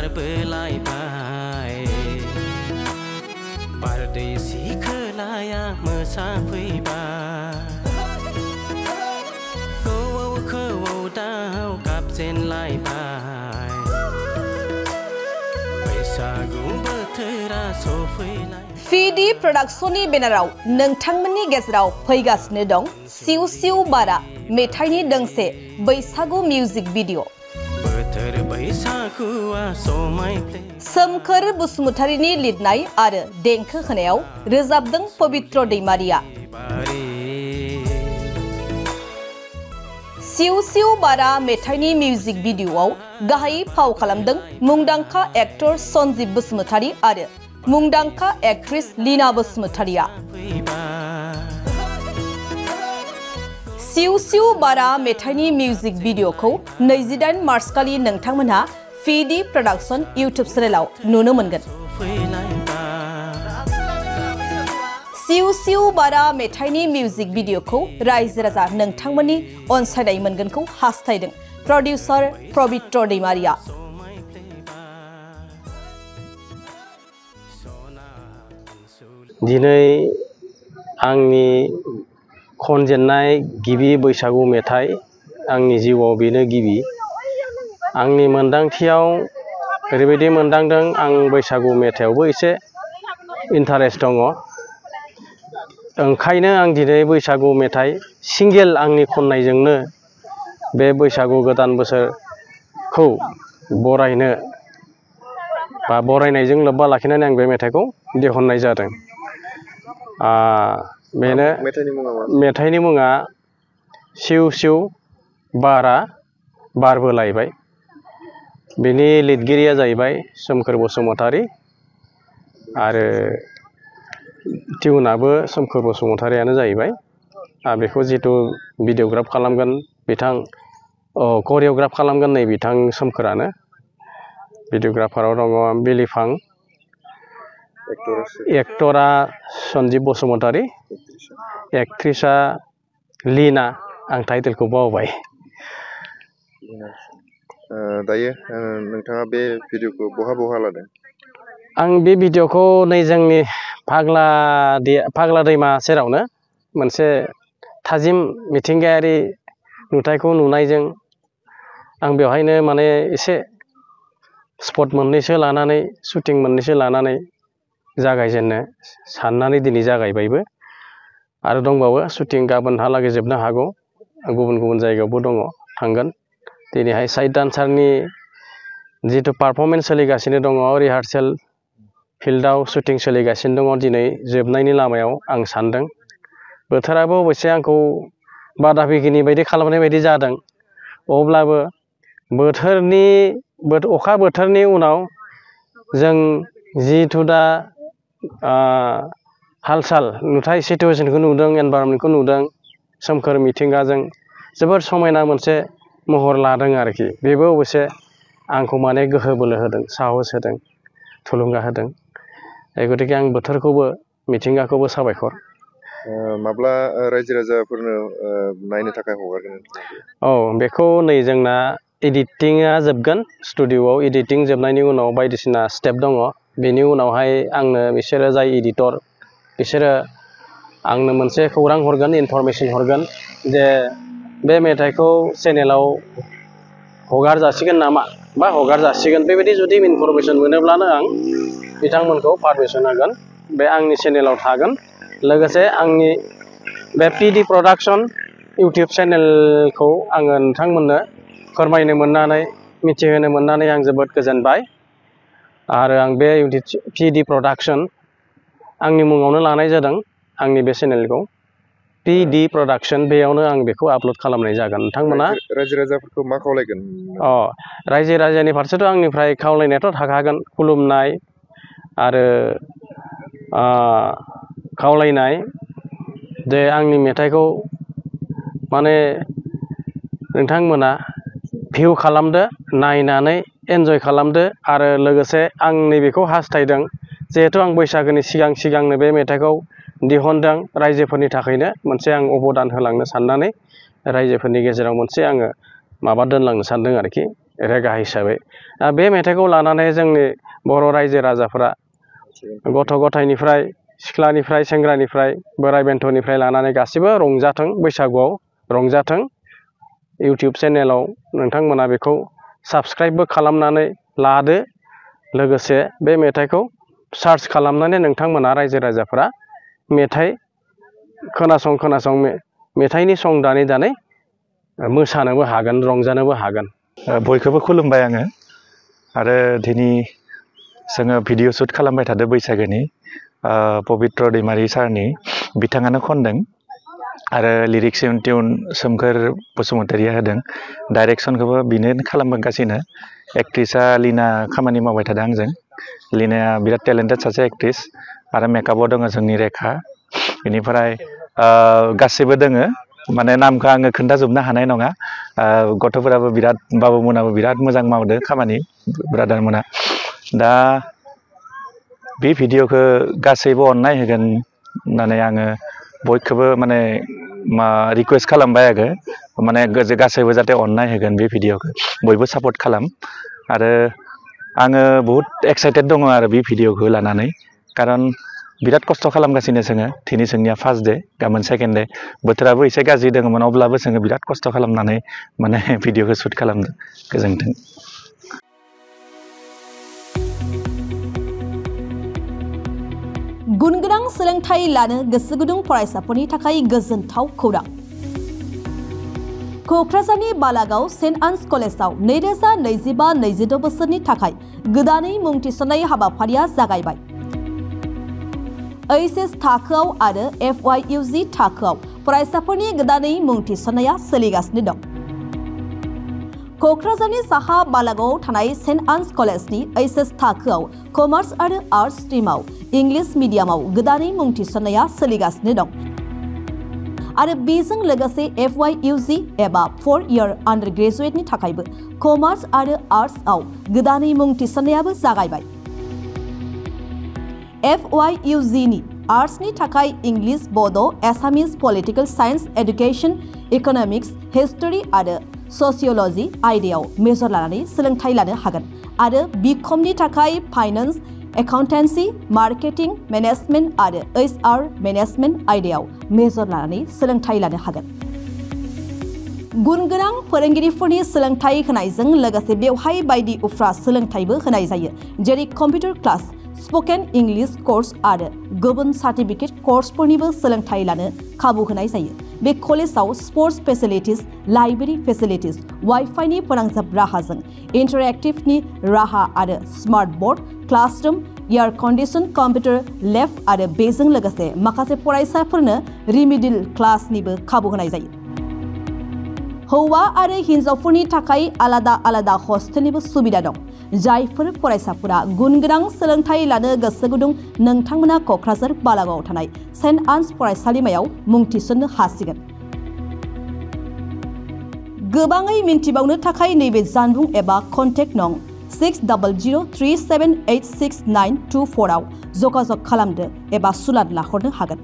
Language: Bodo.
बारबोलायबाय बारदै सिखोलाया मोसाफैबाय खौवौ खौवौ दाउ गाबजेनलायबाय बैसागु बोथोरा सफैलाय फिडि प्रडाक्शननि बेनाराव नोंथांमोननि गेजेराव फैगासिनो दं सिउ सिउ बारा मेथाइनि दोंसे बैसागु मिउजिक भिडिअ सोमखोर बसुमतारीनि लिरनाय आरो देंखो होनायाव रोजाबदों पवित्र दैमारिया सिउ सिउ बारा मेथाइनि मिउजिक भिडिअआव गाहायै फाव खालामदों मुंदांखा एक्टर सन्जीब बसुमतारी आरो मुंदांखा एक्ट्रेस लीना बसुमतारीया सिउ सिउ बारा मेथाइनि मिउजिक भिडिअखौ 28 मार्च खालि नोंथांमोनहा फिडि प्रडाक्शन इउट्युब चेनेलाव नुनो मोनगोन सिउ सिउ बारा मेथाइनि मिउजिक भिडिअखौ रायजो राजा नोंथांमोननि अनसायनाय मोनगोनखौ हास्थायदों प्रडिउसार पवित्र दैमारिया दिनै आंनि खनजेननाय गिबि बैसागु मेथाइ आंनि जिउआव बेनो गिबि आंनि मोनदांथियाव ओरैबायदि मोनदांदों आं बैसागु मेथाइयावबो एसे इन्टारेस्ट दङ ओंखायनो आं दिनै बैसागु मेथाइ सिंगेल आंनि खननायजोंनो बे बैसागु गोदान बोसोरखौ बरायनो बा बरायनायजों लोब्बा लाखिनानै आं बे मेथाइखौ दिहुननाय जादों बेनो मेथाइनि मुङा सिउ सिउ बारा बारबोलायबाय बेनि लिरगिरिया जाहैबाय सोमखोर बसुमतारी आरो टिउनाबो सोमखोर बसुमतारीयानो जाहैबाय बेखौ जितु भिडिअग्राफ खालामगोन बिथां करिय'ग्राफ खालामगोन नै बिथां सोमखोरानो भिडिअग्राफाराव दङ बिलिफां एक्टरा सन्जीब बसुमतारी एक्ट्रेसा लीना आं टाइटेलखौ बावबाय दायो नोंथाङा बे भिडिअखौ बहा लादों आं बे भिडिअखौ नै जोंनि फाग्ला दैमा सेरावनो मोनसे थाजिम मिथिंगायारि नुथायखौ नुनायजों आं बेवहायनो माने एसे स्पट मोननैसो लानानै शुटिं मोननैसो लानानै जागायजेननो साननानै दिनै जागायबायबो आरो दंबावो शुटिं गाबोनहालागै जोबनो हागौ गुबुन गुबुन जायगायावबो दङ थांगोन दिनैहाय साइड डान्सारनि जितु पारफरमेन्स सोलिगासिनो दङ रिहार्सेल फिल्डआव शुटिं सोलिगासिनो दङ दिनै जोबनायनि लामायाव आं सानदों बोथोराबो अबयसे आंखौ बादा बिगिनि बायदि खालामनाय बायदि जादों अब्लाबो अखा बोथोरनि उनाव जों जिथु दा हाल साल नुथाय सिटुवेशनखौ नुदों एनभायरनमेन्टखौ नुदों सोमखोर मिथिंगाजों जोबोर समायना मोनसे महर लादों आरोखि बेबो अबयसे आंखौ माने गोहो बोलो होदों साहस होदों थुलुंगा होदों गतिके आं बोथोरखौबो मिथिंगाखौबो साबायखर माब्ला रायजो राजाफोरनो नायनो थाखाय हगारगोन बेखौ नै जोंना एडिटिंआ जोबगोन स्टुडिअआव एडिटिं जोबनायनि उनाव बायदिसिना स्टेप दङ बेनि उनावहाय आंनो बिसोरो जाय एडिटर बिसोरो आंनो मोनसे खौरां हरगोन इनफरमेसन हरगोन जे बे मेथाइखौ चेनेलाव हगार जासिगोन नामा बा हगार जासिगोन बेबायदि जुदि इनफरमेसन मोनोब्लानो आं बिथांमोनखौ पारमिसन होगोन बे आंनि चेनेलाव थागोन लोगोसे आंनि बे पिडि प्रडाक्शन इउटिउब चेनेलखौ आङो नोंथांमोननो फोरमायनो मोननानै मिथिहोनो मोननानै आं जोबोद गोजोनबाय आरो आं बे पिडि प्रडाक्शन आंनि मुङावनो लानाय जादों आंनि बे चेनेलखौ पिडि प्रडाक्शन बेयावनो आं बेखौ आपल'ड खालामनाय जागोन नोंथांमोना रायजो राजाफोरखौ मा खावलायगोन रायजो राजानि फारसेथ' आंनिफ्राय खावलायनायाथ' थाखागोन खुलुमनाय आरो खावलायनाय जे आंनि मेथाइखौ माने नोंथांमोना भिउ खालामदो नायनानै एन्जय खालामदो आरो लोगोसे आं नैबेखौ हास्थायदों जिहेतु आं बैसागोनि सिगांनो बे मेथाइखौ दिहुनदों रायजोफोरनि थाखायनो मोनसे आं अबदान होलांनो साननानै रायजोफोरनि गेजेराव मोनसे आङो माबा दोनलांनो सानदों आरोखि रेगा हिसाबै बे मेथाइखौ लानानै जोंनि बर' रायजो राजाफोरा गथ' गथायनिफ्राय सिख्लानिफ्राय सेंग्रानिफ्राय बोराइ बेन्थनिफ्राय लानानै गासिबो रंजाथों बैसागुआव रंजाथों इउटिउब चेनेलाव नोंथांमोना बेखौ साबस्क्राइबबो खालामनानै लादो लोगोसे बे मेथाइखौ सार्च खालामनानै नोंथांमोना रायजो राजाफोरा मेथाइ खोनासं मेथाइनि सं दानै मोसानोबो हागोन रंजानोबो हागोन बयखौबो खुलुमबाय आङो आरो दिनै जोङो भिडिअ शुट खालामबाय थादों बैसागोनि पबित्र दैमारि सारनि बिथाङानो खनदों आरो लिरिक्स टिउन सोमखोर बसुमतारिया होदों डाइरेक्सनखौबो बिनो खालामगासिनो एक्ट्रिसा लीना खामानि मावबाय थादों आंजों लीनाया बिराद टेलेन्टेड सासे एक्ट्रिस आरो मेकआपआव दङ जोंनि रेखा बेनिफ्राय गासैबो दोङो माने नामखौ आङो खोन्थाजोबनो हानाय नङा गथ'फोराबो बिराद बाबुमोनाबो बिराद मोजां मावदो खामानि ब्रादारमोना दा बे भिडिअखौ गासैबो अननाय होगोन होननानै आङो बयखौबो माने रिकुवेस्ट खालामबाय आरो माने गासैबो जाहाथे अननाय होगोन बे भिडिअखौ बयबो सापर्ट खालाम आरो आङो बहुत एक्साइटेड दङ आरो बे भिडिअखौ लानानै खारन बिराद खस्थ' खालामगासिनो जोङो दिनै जोंनिया फार्स्ट डे गाबोन सेकेन्ड डे बोथोराबो एसे गाज्रि दङमोन अब्लाबो जोङो बिराद खस्थ' खालामनानै माने भिडिअखौ शुट खालामदों गोजोन्थों गुनगोनां सोलोंथाइ लानो गोसो गुदुं फरायसाफोरनि थाखाय गोजोनथाव खौरां क'क्राझारनि बालागाव सेन्ट आन्स कलेजाव 2025-26 बोसोरनि थाखाय गोदानै मुं थिसननाय हाबाफारिया जागायबाय एचएस थाखोआव आरो FYUG थाखोआव फरायसाफोरनि गोदानै मुं थिसननाया सोलिगासिनो दं क'क्राझारनि साहा बालागावआव थानाय सेन्ट आन्स कलेजनि एचएस थाखोआव कमार्स आरो आर्ट्स स्ट्रीमाव इंलिश मिडियामाव गोदानै मुं थिसननाया सोलिगासिनो दं आरो बेजों लोगोसे FYUG एबा 4-year आन्डार ग्रेजुएटनि थाखायबो कमार्स आरो आर्ट्सआव गोदानै मुं थिसननायाबो जागायबाय FYUG नि आर्ट्सनि थाखाय English Bodo' Assamese political science education economics history आरो ससियोलॉजी आयदायाव मेजर लानानै सोलोंथाइ लानो हागोन आरो बीकॉमनि थाखाय फाइनेंस एकाउन्टेंसी मार्केटिंग मैनेजमेंट आरो HR मैनेजमेंट आयदायाव मेजर लानानै सोलोंथाइ लानो हागोन गुनगोनां फोरोंगिरिफोरनि सोलोंथाइ होनायजों लोगोसे बेवहाय बायदि उफ्रा सोलोंथाइबो होनाय जायो जेरै computer class spoken English course आरो गुबुन सार्टिफिकेट कोर्सफोरनिबो सोलोंथाइ लानो खाबु होनाय जायो बे कलेजाव स्पोर्ट्स फेसिलिटिज लाइब्रेरी फेसिलिटिज वाइफाइनि फोनांजाब राहाजों इन्टारेक्टिभनि राहा आरो smart board classroom air condition computer lab आरो बेजों लोगोसे माखासे फरायसाफोरनो रिमिडियल क्लासनिबो खाबु होनाय जायो हौवा आरो हिन्जावफोरनि थाखाय आलादा आलादा हस्टेलनिबो सुबिदा दं जायफोर फरायसाफोरा गुनगोनां सोलोंथाइ लानो गोसो गुदुं नोंथांमोना क'क्राझार बालागावआव थानाय सेन्ट आन्स फरायसालिमायाव मुं थिसननो हासिगोन गोबाङै मिन्थिबावनो थाखाय नैबे जानबुं एबा कन्टेक्ट नं 6003786924 आव जगाजग खालामदो एबा सुलाद लाहरनो हागोन